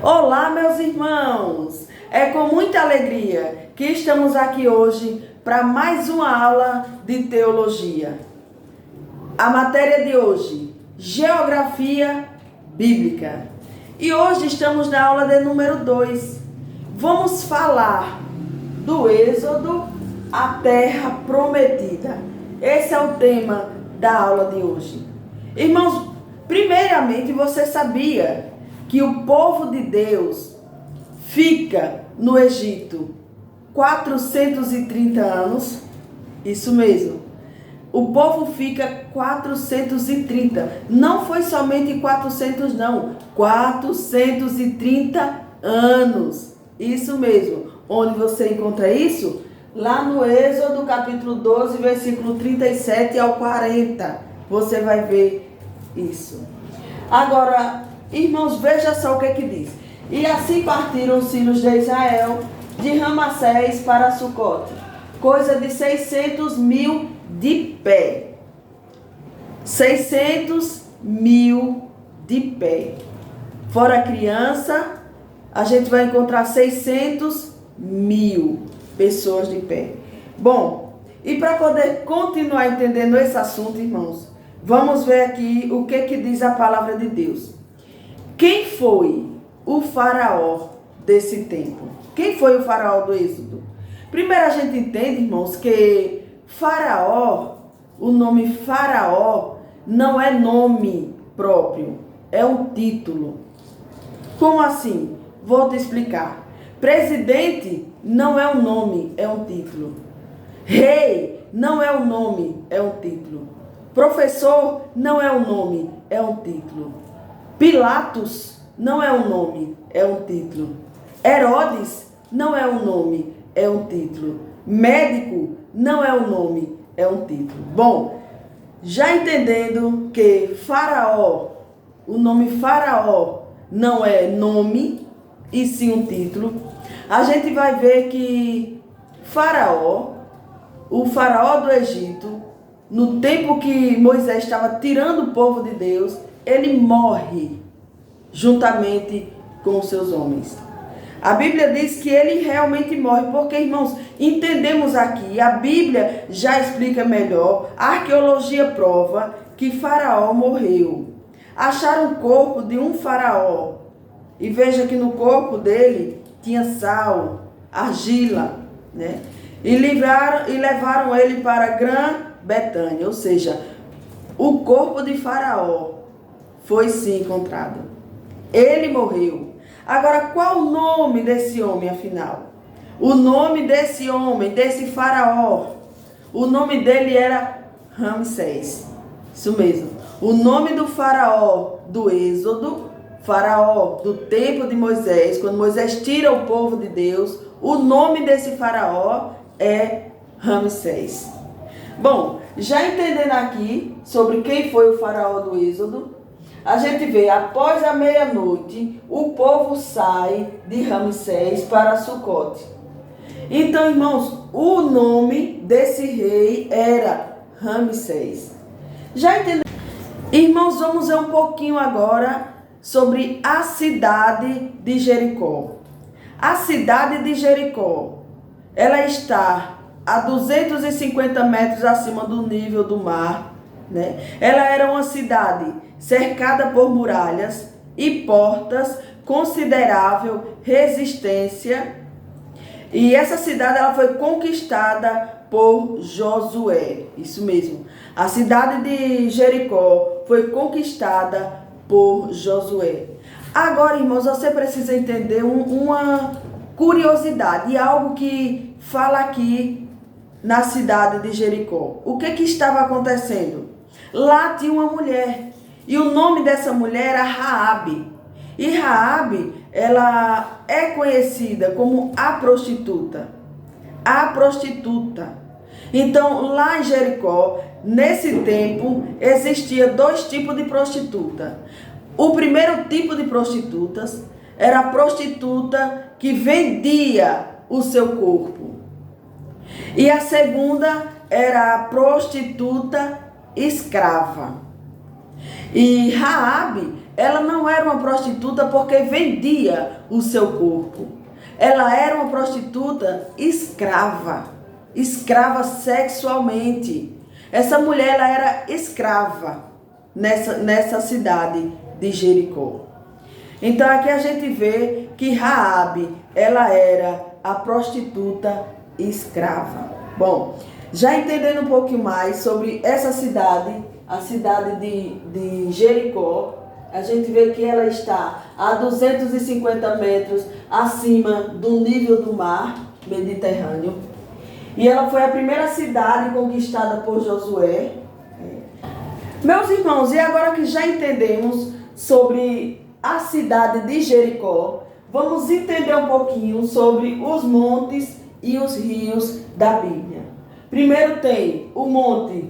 Olá, meus irmãos! É com muita alegria que estamos aqui hoje para mais uma aula de teologia. A matéria de hoje, Geografia Bíblica. E hoje estamos na aula de número 2. Vamos falar do Êxodo à Terra Prometida. Esse é o tema da aula de hoje. Irmãos, primeiramente você sabia que o povo de Deus fica no Egito 430 anos? Isso mesmo. O povo fica 430. Não foi somente 400 não. 430 anos. Isso mesmo. Onde você encontra isso? Lá no Êxodo capítulo 12, versículo 37 ao 40. Você vai ver isso. Agora, irmãos, veja só o que diz. E assim partiram os filhos de Israel de Ramassés para Sucote, coisa de 600 mil de pé. 600 mil de pé. Fora criança, a gente vai encontrar 600 mil pessoas de pé. Bom, e para poder continuar entendendo esse assunto, irmãos, vamos ver aqui o que diz a palavra de Deus. Quem foi o faraó desse tempo? Quem foi o faraó do Êxodo? Primeiro a gente entende, irmãos, que faraó, o nome faraó não é nome próprio, é um título. Como assim? Vou te explicar. Presidente não é um nome, é um título. Rei não é um nome, é um título. Professor não é um nome, é um título. Pilatos não é um nome, é um título. Herodes não é um nome, é um título. Médico não é um nome, é um título. Bom, já entendendo que faraó, o nome faraó não é nome, e sim um título, a gente vai ver que faraó, o faraó do Egito, no tempo que Moisés estava tirando o povo de Deus, ele morre juntamente com os seus homens. A Bíblia diz que ele realmente morre, porque, irmãos, entendemos aqui, a Bíblia já explica melhor, a arqueologia prova que Faraó morreu. Acharam o corpo de um faraó, e veja que no corpo dele tinha sal, argila, né? E levaram ele para Grã-Betânia, ou seja, o corpo de Faraó foi sim encontrado. Ele morreu. Agora, qual o nome desse homem, afinal? O nome desse homem, desse faraó, o nome dele era Ramsés. Isso mesmo. O nome do faraó do Êxodo, faraó do tempo de Moisés, quando Moisés tira o povo de Deus, o nome desse faraó é Ramsés. Bom, já entendendo aqui sobre quem foi o faraó do Êxodo, a gente vê, após a meia-noite, o povo sai de Ramsés para Sucote. Então, irmãos, o nome desse rei era Ramsés. Já entendeu? Irmãos, vamos ver um pouquinho agora sobre a cidade de Jericó. A cidade de Jericó, ela está a 250 metros acima do nível do mar, né? Ela era uma cidade cercada por muralhas e portas, considerável resistência. E essa cidade ela foi conquistada por Josué. Isso mesmo. A cidade de Jericó foi conquistada por Josué. Agora, irmãos, você precisa entender uma curiosidade, algo que fala aqui na cidade de Jericó. O que estava acontecendo? Lá tinha uma mulher, e o nome dessa mulher era Raabe. E Raabe, ela é conhecida como a prostituta. A prostituta. Então, lá em Jericó, nesse tempo, existia dois tipos de prostituta. O primeiro tipo de prostitutas era a prostituta que vendia o seu corpo. E a segunda era a prostituta escrava. E Raabe ela não era uma prostituta porque vendia o seu corpo. Ela era uma prostituta escrava, escrava sexualmente. Essa mulher, ela era escrava nessa cidade de Jericó. Então aqui a gente vê que Raabe, ela era a prostituta escrava. Bom, já entendendo um pouquinho mais sobre essa cidade, a cidade de Jericó, a gente vê que ela está a 250 metros acima do nível do mar Mediterrâneo. E ela foi a primeira cidade conquistada por Josué. Meus irmãos, e agora que já entendemos sobre a cidade de Jericó, vamos entender um pouquinho sobre os montes e os rios da Bíblia. Primeiro tem o Monte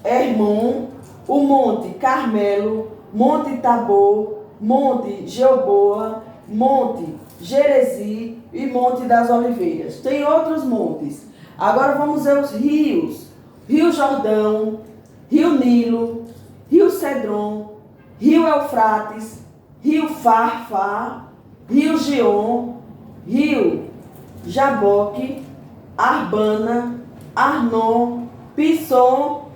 Hermon, o Monte Carmelo, Monte Tabor, Monte Gilboa, Monte Gerezi e Monte das Oliveiras. Tem outros montes. Agora vamos ver os rios. Rio Jordão, Rio Nilo, Rio Cedron, Rio Eufrates, Rio Farfá, Rio Gion, Rio Jaboque, Arbana, Arnon, Pisson,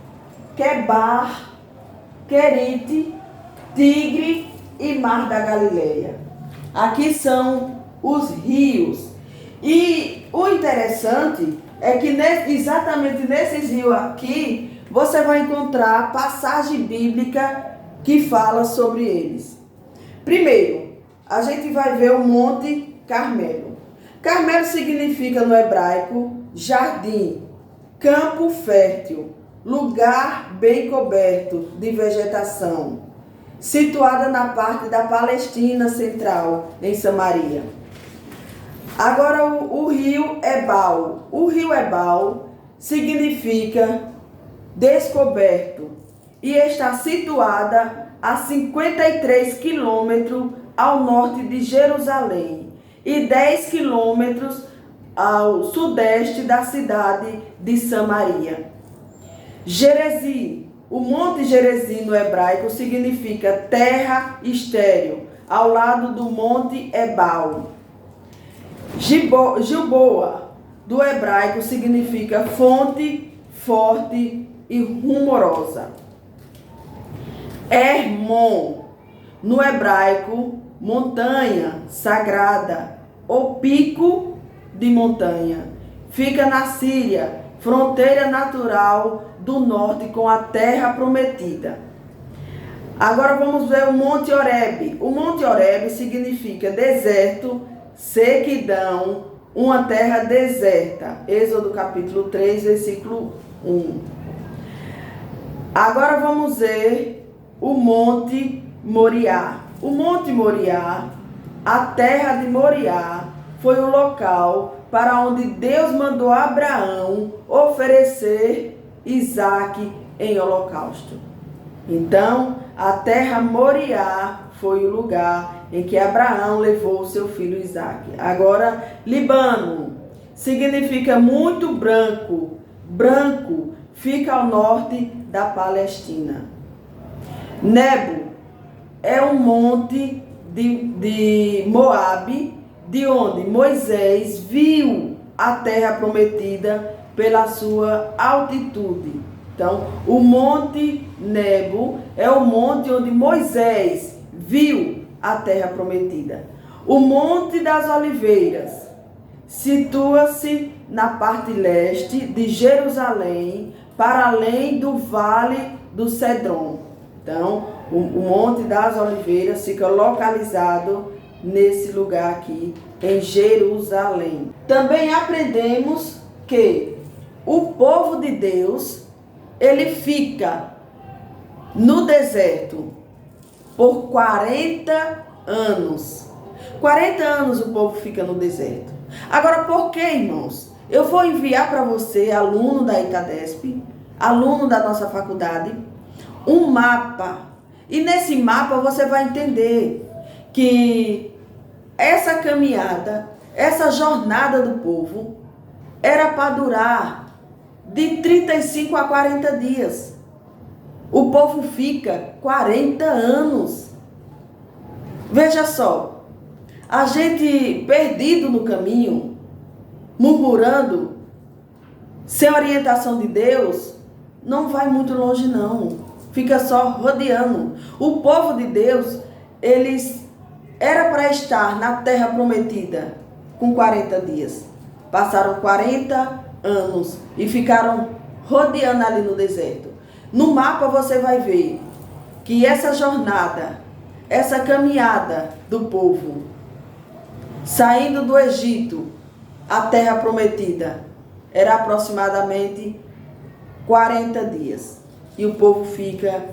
Quebar, Querite, Tigre e Mar da Galileia. Aqui são os rios. E o interessante é que exatamente nesses rios aqui, você vai encontrar passagem bíblica que fala sobre eles. Primeiro, a gente vai ver o Monte Carmelo. Carmelo significa no hebraico jardim, campo fértil, lugar bem coberto de vegetação, situada na parte da Palestina central, em Samaria. Agora o rio Ebal. O rio Ebal significa descoberto e está situada a 53 quilômetros ao norte de Jerusalém e 10 quilômetros ao sudeste da cidade de Samaria. Gerezi. O Monte Gerezi no hebraico significa terra estéril, ao lado do Monte Ebal. Gilboa, do hebraico, significa fonte, forte e rumorosa. Hermon, no hebraico, montanha sagrada, ou pico de montanha. Fica na Síria, fronteira natural do norte com a terra prometida. Agora vamos ver o Monte Horebe. O Monte Horebe significa deserto, sequidão, uma terra deserta. Êxodo capítulo 3, versículo 1. Agora vamos ver o Monte Moriá. O Monte Moriá, a terra de Moriá, foi o local para onde Deus mandou Abraão oferecer Isaque em holocausto. Então, a terra Moriá foi o lugar em que Abraão levou o seu filho Isaque. Agora, Líbano significa muito branco. Branco fica ao norte da Palestina. Nebo é um monte de Moabe, de onde Moisés viu a terra prometida pela sua altitude. Então, o Monte Nebo é o monte onde Moisés viu a terra prometida. O Monte das Oliveiras situa-se na parte leste de Jerusalém, para além do Vale do Cedron. Então, o Monte das Oliveiras fica localizado nesse lugar aqui, em Jerusalém. Também aprendemos que o povo de Deus, ele fica no deserto por 40 anos. 40 anos o povo fica no deserto. Agora, por que, irmãos? Eu vou enviar para você, aluno da ICADESP, aluno da nossa faculdade, um mapa. E nesse mapa você vai entender que essa caminhada, essa jornada do povo, era para durar de 35 a 40 dias. O povo fica 40 anos Veja só, a gente perdido no caminho, murmurando, sem orientação de Deus, não vai muito longe não. Fica só rodeando. O povo de Deus, eles era para estar na terra prometida com 40 dias. Passaram 40 anos e ficaram rodeando ali no deserto. No mapa você vai ver que essa jornada, essa caminhada do povo, saindo do Egito, à terra prometida, era aproximadamente 40 dias. E o povo fica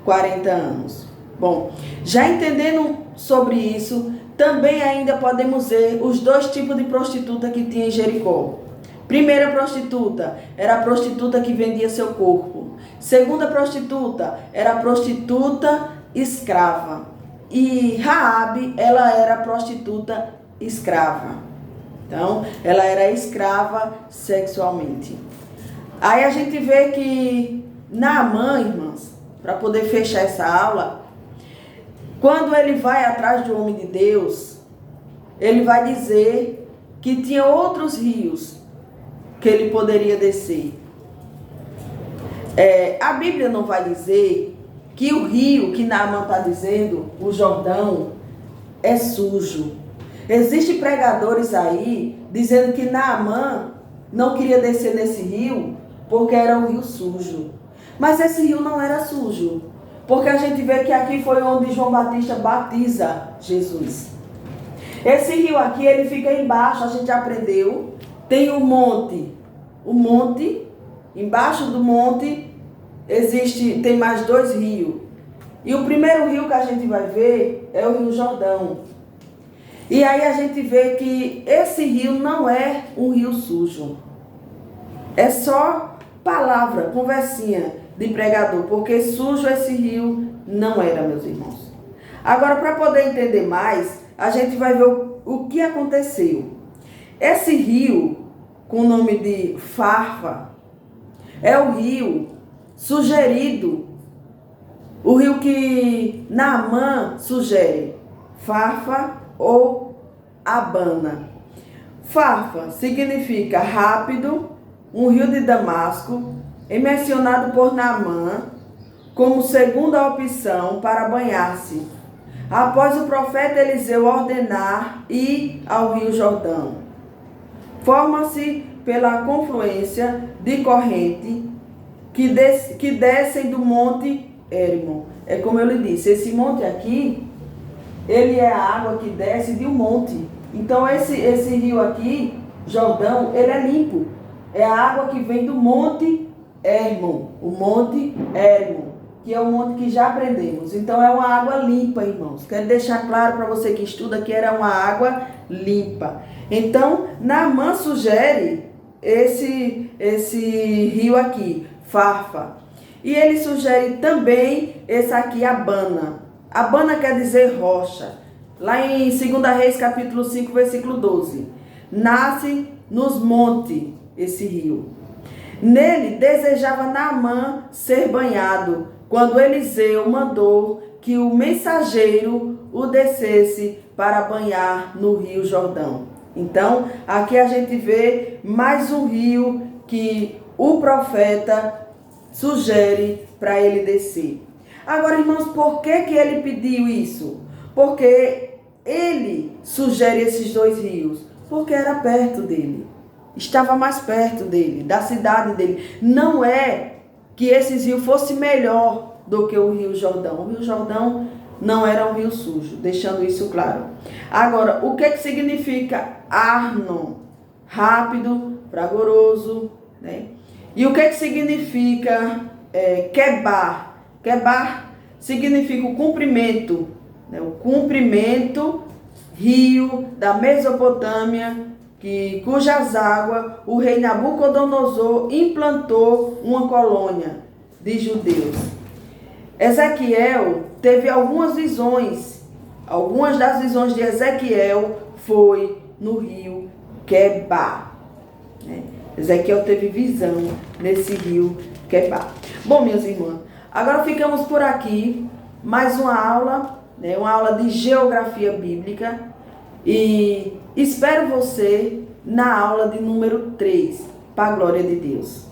40 anos. Bom, já entendendo sobre isso, também ainda podemos ver os dois tipos de prostituta que tinha em Jericó. Primeira prostituta era a prostituta que vendia seu corpo. Segunda prostituta era a prostituta escrava. E Raabe, ela era prostituta escrava. Então, ela era escrava sexualmente. Aí a gente vê que Naamã, irmãs, para poder fechar essa aula, quando ele vai atrás do homem de Deus, ele vai dizer que tinha outros rios que ele poderia descer. A Bíblia não vai dizer que o rio que Naamã está dizendo, o Jordão, é sujo. Existem pregadores aí dizendo que Naamã não queria descer nesse rio porque era um rio sujo. Mas esse rio não era sujo, porque a gente vê que aqui foi onde João Batista batiza Jesus. Esse rio aqui, ele fica embaixo, a gente aprendeu, tem um monte. O monte, embaixo do monte, tem mais dois rios. E o primeiro rio que a gente vai ver é o Rio Jordão. E aí a gente vê que esse rio não é um rio sujo. É só palavra, conversinha de pregador, porque sujo esse rio não era, meus irmãos. Agora, para poder entender mais, a gente vai ver o que aconteceu. Esse rio, com o nome de Farfa, é o rio sugerido, o rio que Naamã sugere, Farfa ou Abana. Farfa significa rápido, um rio de Damasco, é mencionado por Naamã como segunda opção para banhar-se, após o profeta Eliseu ordenar ir ao Rio Jordão. Forma-se pela confluência de corrente que descem do Monte Hérmon. É como eu lhe disse, esse monte aqui, ele é a água que desce de um monte. Então esse rio aqui, Jordão, ele é limpo. É a água que vem do Monte Hérmon, o Monte Hérmon, que é o monte que já aprendemos. Então é uma água limpa, irmãos. Quero deixar claro para você que estuda que era uma água limpa. Então, Naamã sugere esse rio aqui, Farfa. E ele sugere também esse aqui, Abana. Abana quer dizer rocha. Lá em 2 Reis, capítulo 5, versículo 12. Nasce nos montes esse rio. Nele desejava Naamã ser banhado, quando Eliseu mandou que o mensageiro o descesse para banhar no Rio Jordão. Então, aqui a gente vê mais um rio que o profeta sugere para ele descer. Agora, irmãos, por que ele pediu isso? Porque ele sugere esses dois rios, porque era perto dele. Estava mais perto dele, da cidade dele. Não é que esses rios fossem melhor do que o Rio Jordão. O Rio Jordão não era um rio sujo, deixando isso claro. Agora, o que significa Arnon? Rápido, fragoroso, né? E o que significa Quebar? Quebar significa o comprimento, né? O comprimento, rio da Mesopotâmia, cujas águas o rei Nabucodonosor implantou uma colônia de judeus. Ezequiel teve algumas visões. Algumas das visões de Ezequiel foi no rio Quebar. Ezequiel teve visão nesse rio Quebar. Bom, minhas irmãs, agora ficamos por aqui. Mais uma aula né? Uma aula de geografia bíblica. E espero você na aula de número 3, para a glória de Deus.